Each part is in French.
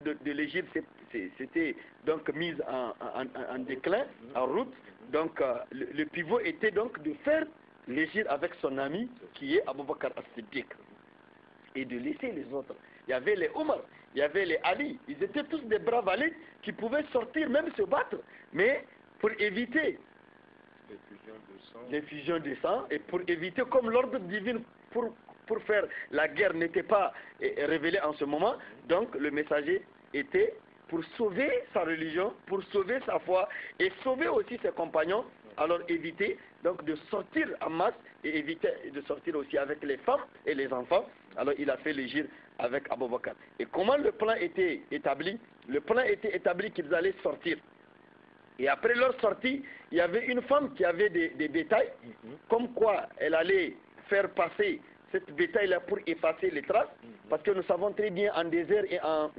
de l'Égypte s'était donc mise en déclin, en route. Donc le pivot était donc de faire l'Égypte avec son ami qui est Abu Bakr as-Siddiq et de laisser les autres. Il y avait les Omar, il y avait les Ali, ils étaient tous des braves Ali qui pouvaient sortir, même se battre, mais pour éviter les fusions de sang et pour éviter, comme l'ordre divin pour faire la guerre n'était pas révélé en ce moment, donc le messager était pour sauver sa religion, pour sauver sa foi et sauver aussi ses compagnons, alors éviter donc de sortir en masse et éviter de sortir aussi avec les femmes et les enfants. Alors il a fait l'hégire avec Abu Bakr. Et comment le plan était établi? Le plan était établi qu'ils allaient sortir. Et après leur sortie, il y avait une femme qui avait des bétails, comme quoi elle allait faire passer cette bétail-là pour effacer les traces, parce que nous savons très bien en désert et en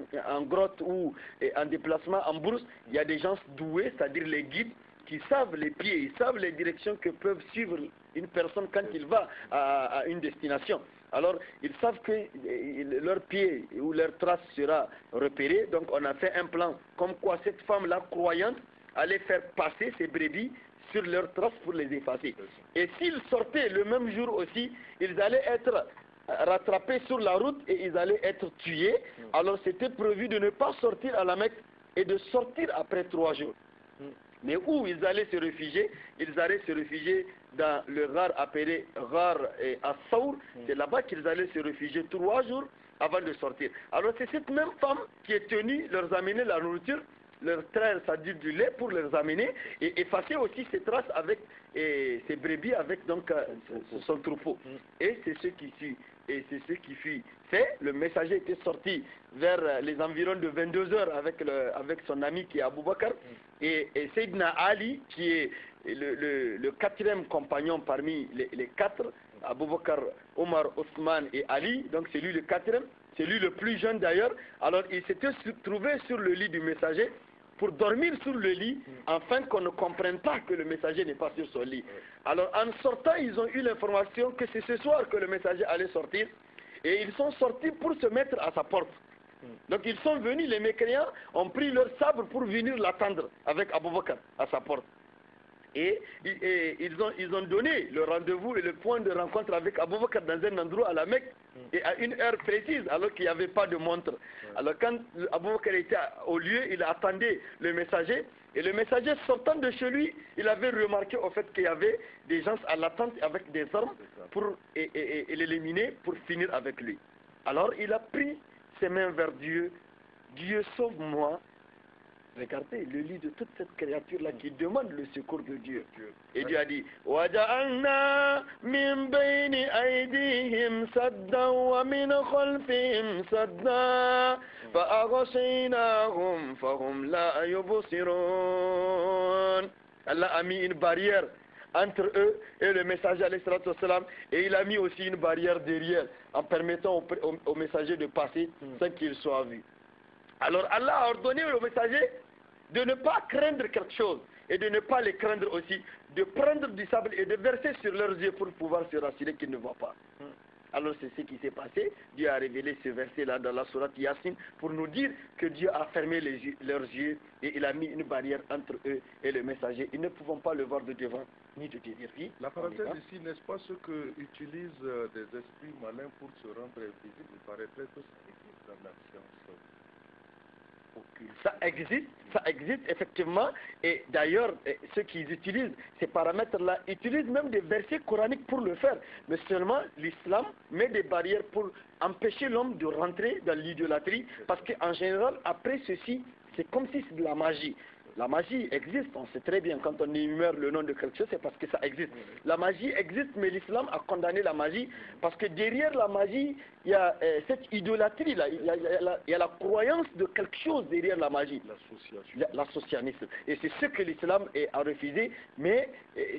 grotte ou en déplacement en brousse, il y a des gens doués, c'est-à-dire les guides, qui savent les pieds, ils savent les directions que peuvent suivre une personne quand il va à une destination. Alors, ils savent que leur pied ou leur trace sera repérée, donc on a fait un plan comme quoi cette femme-là, croyante, allait faire passer ces brebis sur leurs traces pour les effacer. Et s'ils sortaient le même jour aussi, ils allaient être rattrapés sur la route et ils allaient être tués. Alors c'était prévu de ne pas sortir à la Mecque et de sortir après 3 jours. Mais où ils allaient se réfugier? Ils allaient se réfugier dans le Ghar appelé Ghar As-Sawr. C'est là-bas qu'ils allaient se réfugier 3 jours avant de sortir. Alors c'est cette même femme qui est tenue leur amener la nourriture, leur traire, c'est-à-dire du lait pour les amener et effacer aussi ces traces avec ces brebis avec donc son troupeau. Et c'est ce qui fut fait. Le messager était sorti vers les environs de 22 heures avec son ami qui est Abu Bakr et Sayyidina Ali qui est le 4e compagnon parmi les 4, Abu Bakr, Omar, Othman et Ali, donc c'est lui le 4e. C'est lui le plus jeune d'ailleurs. Alors il s'était trouvé sur le lit du messager pour dormir sur le lit afin qu'on ne comprenne pas que le messager n'est pas sur son lit. Alors en sortant, ils ont eu l'information que c'est ce soir que le messager allait sortir et ils sont sortis pour se mettre à sa porte. Donc ils sont venus, les mécréants ont pris leur sabre pour venir l'attendre avec Abu Bakr à sa porte. Et ils ont donné le rendez-vous et le point de rencontre avec Abu Bakr dans un endroit à la Mecque et à une heure précise alors qu'il n'y avait pas de montre. Alors quand Abu Bakr était au lieu, il attendait le messager et le messager sortant de chez lui, il avait remarqué au fait qu'il y avait des gens à l'attente avec des armes pour l'éliminer, pour finir avec lui. Alors il a pris ses mains vers Dieu. Dieu sauve-moi. Regardez le lit de toute cette créature-là qui demande le secours de Dieu. Et Dieu a dit وَجَعَلْنَا مِنْ بَيْنِ أَيْدِيهِمْ سَدًّا وَمِنْ خَلْفِهِمْ سَدًّا فَأَغْشَيْنَاهُمْ فَهُمْ لَا يُبْصِرُونَ. Allah a mis une barrière entre eux et le messager alayhi salatu wassalam, et il a mis aussi une barrière derrière en permettant au messager de passer sans qu'il soit vu. Alors Allah a ordonné au messager de ne pas craindre quelque chose et de ne pas les craindre aussi, de prendre du sable et de verser sur leurs yeux pour pouvoir se rassurer qu'ils ne voient pas. Alors c'est ce qui s'est passé. Dieu a révélé ce verset-là dans la sourate Yassine pour nous dire que Dieu a fermé leurs yeux et il a mis une barrière entre eux et le messager. Ils ne pouvaient pas le voir de devant ni de derrière. La parenthèse ici, n'est-ce pas ce que utilisent des esprits malins pour se rendre invisibles? Il paraîtrait que ça existe dans la science. Ça existe effectivement, et d'ailleurs ceux qui utilisent ces paramètres-là utilisent même des versets coraniques pour le faire, mais seulement l'islam met des barrières pour empêcher l'homme de rentrer dans l'idolâtrie, parce qu'en général après ceci c'est comme si c'est de la magie. La magie existe, on sait très bien, quand on énumère le nom de quelque chose, c'est parce que ça existe. La magie existe, mais l'islam a condamné la magie, parce que derrière la magie, il y a cette idolâtrie-là, il y a la croyance de quelque chose derrière la magie. L'associationnisme. Et c'est ce que l'islam a refusé, mais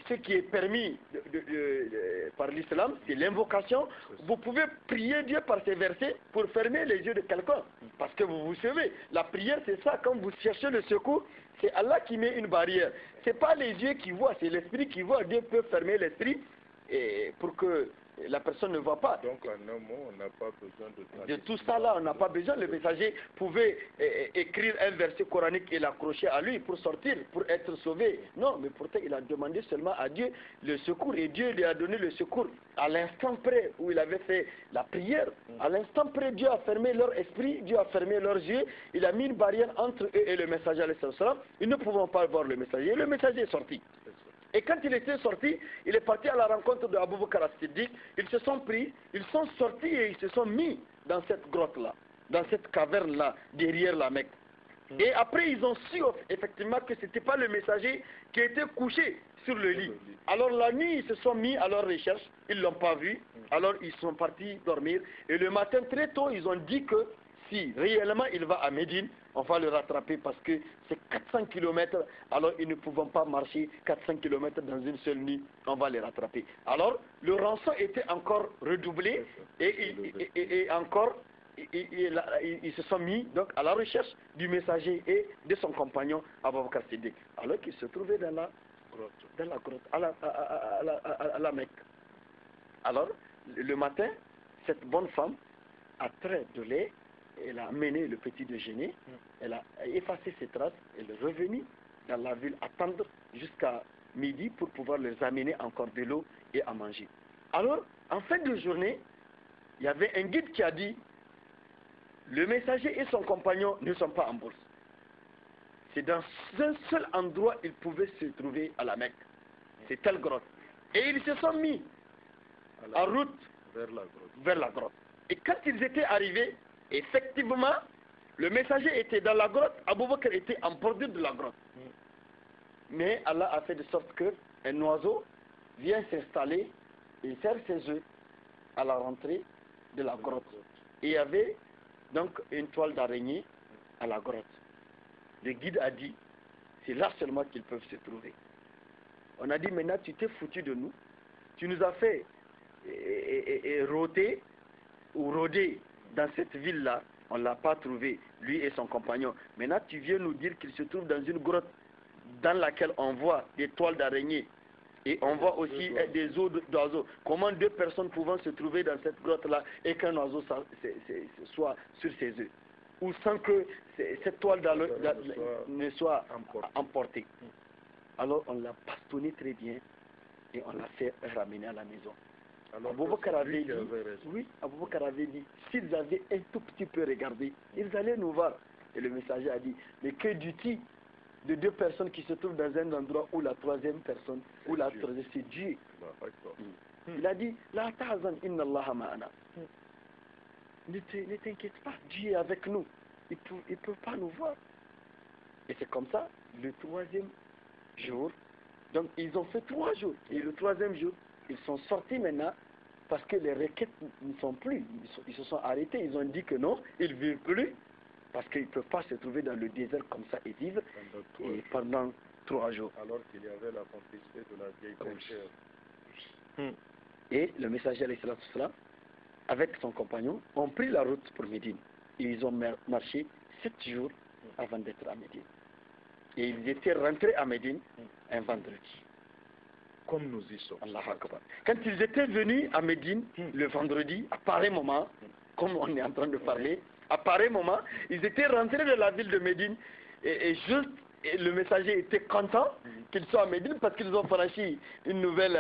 ce qui est permis par l'islam, c'est l'invocation. Vous pouvez prier Dieu par ces versets pour fermer les yeux de quelqu'un, parce que vous savez, la prière c'est ça, quand vous cherchez le secours, c'est Allah qui met une barrière. Ce n'est pas les yeux qui voient, c'est l'esprit qui voit. Dieu peut fermer l'esprit pour que la personne ne voit pas. Donc, en un mot, on n'a pas besoin De tout ça là, on n'a pas besoin. Le messager pouvait écrire un verset coranique et l'accrocher à lui pour sortir, pour être sauvé. Non, mais pourtant il a demandé seulement à Dieu le secours et Dieu lui a donné le secours. À l'instant près où il avait fait la prière, à l'instant près Dieu a fermé leur esprit, Dieu a fermé leurs yeux, il a mis une barrière entre eux et le messager alayhi salam. Ils ne pouvaient pas voir le messager. Et le messager est sorti. Et quand il était sorti, il est parti à la rencontre de Abu Bakr as-Siddiq. Ils se sont pris, ils sont sortis et ils se sont mis dans cette grotte-là, dans cette caverne-là, derrière la Mecque. Et après, ils ont su effectivement que ce n'était pas le messager qui était couché sur le lit. Alors la nuit, ils se sont mis à leur recherche, ils ne l'ont pas vu, alors ils sont partis dormir. Et le matin, très tôt, ils ont dit que si réellement il va à Médine, on va le rattraper parce que c'est 400 km, alors ils ne pouvons pas marcher 400 km dans une seule nuit, on va les rattraper. Alors le rançon était encore redoublé et encore ils se sont mis donc à la recherche du messager et de son compagnon Abu Bakr Siddiq, alors qu'ils se trouvaient dans la grotte, à la Mecque. Alors le matin, cette bonne femme a trait de lait. Elle a mené le petit déjeuner, elle a effacé ses traces, elle est revenue dans la ville attendre jusqu'à midi pour pouvoir les amener encore de l'eau et à manger. Alors, en fin de journée, il y avait un guide qui a dit, le messager et son compagnon ne sont pas en bourse. C'est dans un seul endroit ils pouvaient se trouver à la Mecque. C'est telle grotte. Et ils se sont mis en route vers la grotte. Et quand ils étaient arrivés, effectivement, le messager était dans la grotte, Abu Bakr était en bordure de la grotte. Mais Allah a fait de sorte qu'un oiseau vient s'installer et faire ses œufs à la rentrée de la grotte. Et il y avait donc une toile d'araignée à la grotte. Le guide a dit, c'est là seulement qu'ils peuvent se trouver. On a dit, maintenant tu t'es foutu de nous, tu nous as fait rôder ou rôder dans cette ville-là, on ne l'a pas trouvé, lui et son compagnon. Maintenant, tu viens nous dire qu'il se trouve dans une grotte dans laquelle on voit des toiles d'araignée et on voit aussi des os d'oiseaux. Comment deux personnes pouvant se trouver dans cette grotte-là et qu'un oiseau soit sur ses œufs, ou sans que cette toile ne soit emportée. Alors, on l'a bastonné très bien et on l'a fait ramener à la maison. Abu Bakr avait dit, Abu Bakr avait dit, s'ils avaient un tout petit peu regardé, ils allaient nous voir. Et le messager a dit, mais que dis-tu de deux personnes qui se trouvent dans un endroit où la troisième personne, où la troisième, c'est Dieu. Il a dit, la ta'zan inna Allah ma'ana. Ne t'inquiète pas, Dieu est avec nous. Il ne peut pas nous voir. Et c'est comme ça, le troisième jour, donc ils ont fait 3 jours. Et le troisième jour, ils sont sortis maintenant parce que les requêtes ne sont plus. Ils se sont arrêtés, ils ont dit que non, ils ne vivent plus parce qu'ils ne peuvent pas se trouver dans le désert comme ça et vivre pendant 3 jours. Alors qu'il y avait la complicité de la vieille bergère. Et le messager alayhi salatu wassalam, avec son compagnon, ont pris la route pour Médine. Et ils ont marché 7 jours avant d'être à Médine. Et ils étaient rentrés à Médine un vendredi. Comme nous y sommes. Allah Akbar. Quand ils étaient venus à Médine le vendredi, à pareil moment, comme on est en train de parler, à pareil moment, ils étaient rentrés de la ville de Médine et le messager était content qu'ils soient à Médine parce qu'ils ont franchi une nouvelle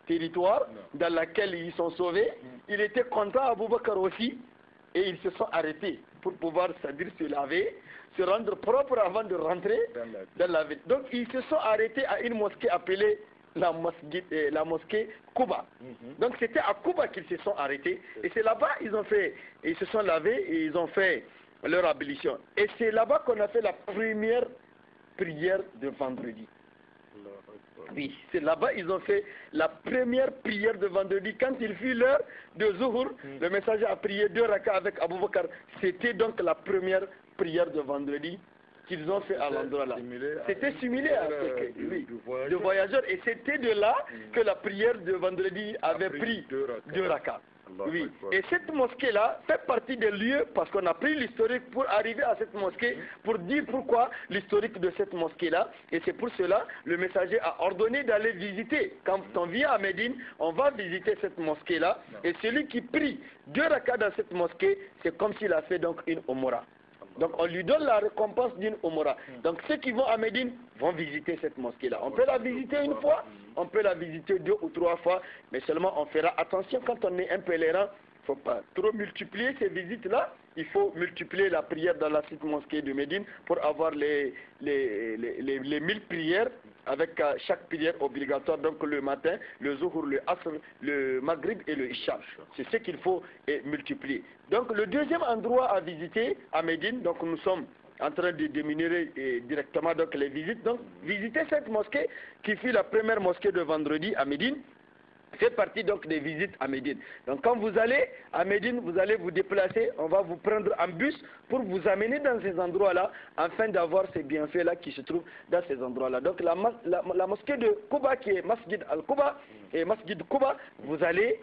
territoire dans laquelle ils sont sauvés. Il était content, Abu Bakr aussi, et ils se sont arrêtés pour pouvoir, c'est-à-dire se laver, se rendre propre avant de rentrer dans la ville. Donc ils se sont arrêtés à une mosquée appelée la mosquée Quba. Donc c'était à Quba qu'ils se sont arrêtés. Et c'est là-bas ils se sont lavés et ils ont fait leur ablution. Et c'est là-bas qu'on a fait la première prière de vendredi. Oui, c'est là-bas ils ont fait la première prière de vendredi. Quand il fut l'heure de Zuhur, le messager a prié 2 rakas avec Abu Bakr. C'était donc la première prière de vendredi qu'ils ont fait à l'endroit là. C'était similaire à ce que, de voyageurs. Et c'était de là que la prière de vendredi avait pris 2 rakas. Oui. Et cette mosquée-là fait partie des lieux, parce qu'on a pris l'historique pour arriver à cette mosquée, pour dire pourquoi l'historique de cette mosquée-là. Et c'est pour cela le messager a ordonné d'aller visiter. Quand on vient à Médine, on va visiter cette mosquée-là. Et celui qui prie 2 rakas dans cette mosquée, c'est comme s'il a fait donc une omora. Donc on lui donne la récompense d'une omora. Donc ceux qui vont à Médine vont visiter cette mosquée-là. On peut la visiter une fois, on peut la visiter 2 ou 3 fois, mais seulement on fera attention quand on est un pèlerin. Il ne faut pas trop multiplier ces visites-là. Il faut multiplier la prière dans la petite mosquée de Médine pour avoir les 1000 prières avec chaque prière obligatoire, donc le matin, le Zuhur, le Asr, le Maghrib et le Isha. C'est ce qu'il faut multiplier. Donc le deuxième endroit à visiter à Médine, donc nous sommes en train de diminuer directement donc, les visites. Donc visiter cette mosquée qui fut la première mosquée de vendredi à Médine. Fait partie donc des visites à Médine. Donc quand vous allez à Médine, vous allez vous déplacer, on va vous prendre en bus pour vous amener dans ces endroits-là, afin d'avoir ces bienfaits-là qui se trouvent dans ces endroits-là. Donc la mosquée de Quba, qui est Masjid al-Quba, et Masjid Quba, vous allez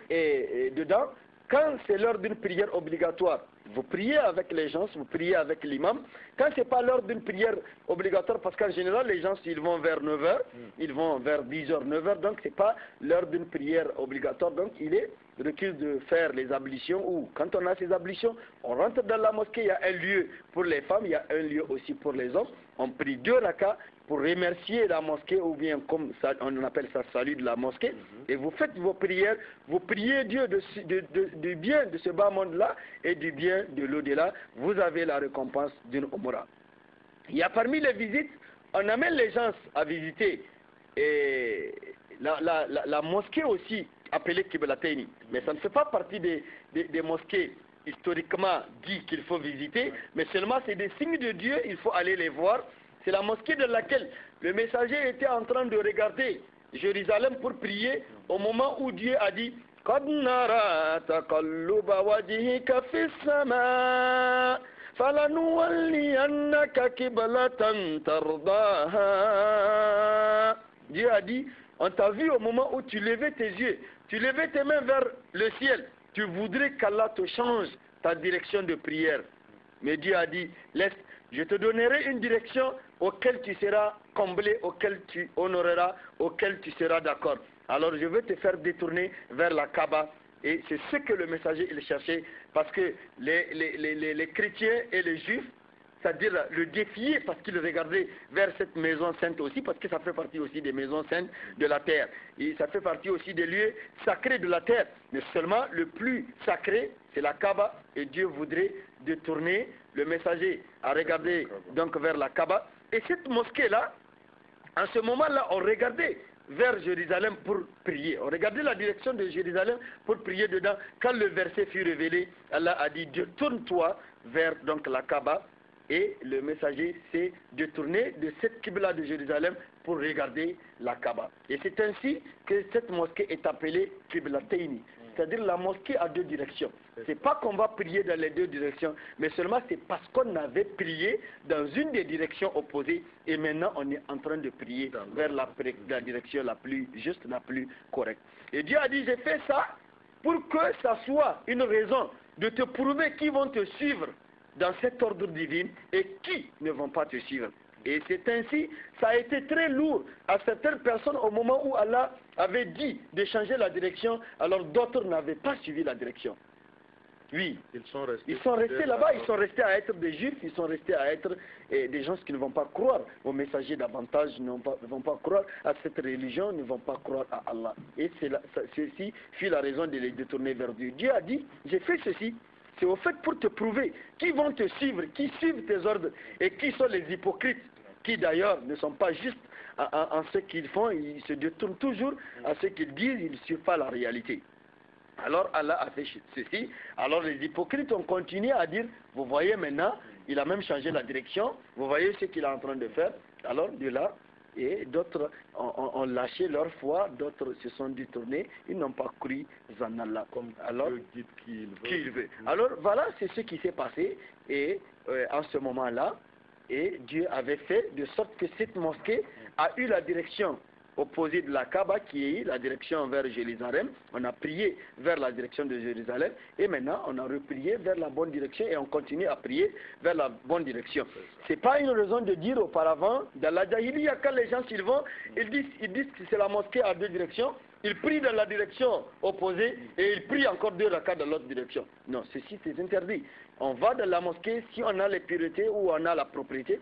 dedans. Quand c'est l'heure d'une prière obligatoire, vous priez avec les gens, vous priez avec l'imam. Quand ce n'est pas l'heure d'une prière obligatoire, parce qu'en général, les gens, s'ils vont vers 9h, ils vont vers 10h, 9h, donc ce n'est pas l'heure d'une prière obligatoire. Donc il est requis de faire les ablutions, ou quand on a ces ablutions, on rentre dans la mosquée, il y a un lieu pour les femmes, il y a un lieu aussi pour les hommes. On prie 2 rakas pour remercier la mosquée, ou bien comme ça, on appelle ça salut de la mosquée, et vous faites vos prières, vous priez Dieu du bien de ce bas monde-là et du bien de l'au-delà, vous avez la récompense d'une Umrah. Il y a parmi les visites, on amène les gens à visiter et la mosquée aussi, appelée Qiblatayni, mais ça ne fait pas partie des mosquées historiquement dit qu'il faut visiter, mais seulement c'est des signes de Dieu, il faut aller les voir. C'est la mosquée dans laquelle le messager était en train de regarder Jérusalem pour prier au moment où Dieu a dit قَدْ نَرَى تَقَلُّبَ وَجْهِكَ فِي السَّمَاءِ فَلَنُوَلِّيَنَّكَ قِبْلَةً تَرْضَاهَا. Dieu a dit, on t'a vu au moment où tu levais tes yeux, tu levais tes mains vers le ciel, tu voudrais qu'Allah te change ta direction de prière. Mais Dieu a dit, laisse, je te donnerai une direction auquel tu seras comblé, auquel tu honoreras, auquel tu seras d'accord. Alors je veux te faire détourner vers la Kaaba. Et c'est ce que le messager il cherchait, parce que les chrétiens et les juifs, c'est-à-dire le défier, parce qu'ils regardaient vers cette maison sainte aussi, parce que ça fait partie aussi des maisons saintes de la terre. Et ça fait partie aussi des lieux sacrés de la terre. Mais seulement le plus sacré, c'est la Kaaba, et Dieu voudrait détourner le messager à regarder donc vers la Kaaba. Et cette mosquée-là, en ce moment-là, on regardait vers Jérusalem pour prier. On regardait la direction de Jérusalem pour prier dedans. Quand le verset fut révélé, Allah a dit, tourne-toi vers donc la Kaaba. Et le messager s'est détourné de cette Qibla de Jérusalem pour regarder la Kaaba. Et c'est ainsi que cette mosquée est appelée Qiblatayni. C'est-à-dire la mosquée a 2 directions. C'est pas qu'on va prier dans les 2 directions, mais seulement c'est parce qu'on avait prié dans une des directions opposées et maintenant on est en train de prier vers la direction la plus juste, la plus correcte. Et Dieu a dit, j'ai fait ça pour que ça soit une raison de te prouver qui vont te suivre dans cet ordre divin et qui ne vont pas te suivre. Et c'est ainsi, ça a été très lourd à certaines personnes au moment où Allah avait dit de changer la direction, alors d'autres n'avaient pas suivi la direction. Oui, ils sont restés là-bas, ils sont restés à être des juifs, ils sont restés à être des gens qui ne vont pas croire aux messagers davantage, ne vont pas croire à cette religion, ne vont pas croire à Allah. Et ceci fut la raison de les détourner vers Dieu. Dieu a dit, j'ai fait ceci. C'est au fait pour te prouver qui vont te suivre, qui suivent tes ordres et qui sont les hypocrites, qui d'ailleurs ne sont pas justes en ce qu'ils font, ils se détournent toujours à ce qu'ils disent, ils ne suivent pas la réalité. Alors Allah a fait ceci, alors les hypocrites ont continué à dire, vous voyez maintenant, il a même changé la direction, vous voyez ce qu'il est en train de faire, alors de là, et d'autres ont lâché leur foi, d'autres se sont détournés, ils n'ont pas cru en Allah. Alors, qui il veut. Alors voilà, c'est ce qui s'est passé, et en ce moment-là, et Dieu avait fait de sorte que cette mosquée a eu la direction opposé de la Kaaba qui est la direction vers Jérusalem. On a prié vers la direction de Jérusalem et maintenant on a reprié vers la bonne direction et on continue à prier vers la bonne direction. Ce n'est pas une raison de dire auparavant, dans la Jahiliya, quand les gens s'y vont, ils disent que c'est la mosquée à deux directions. Ils prient dans la direction opposée et ils prient encore 2 rakats dans l'autre direction. Non, ceci c'est interdit. On va dans la mosquée si on a les puretés ou on a la propriété.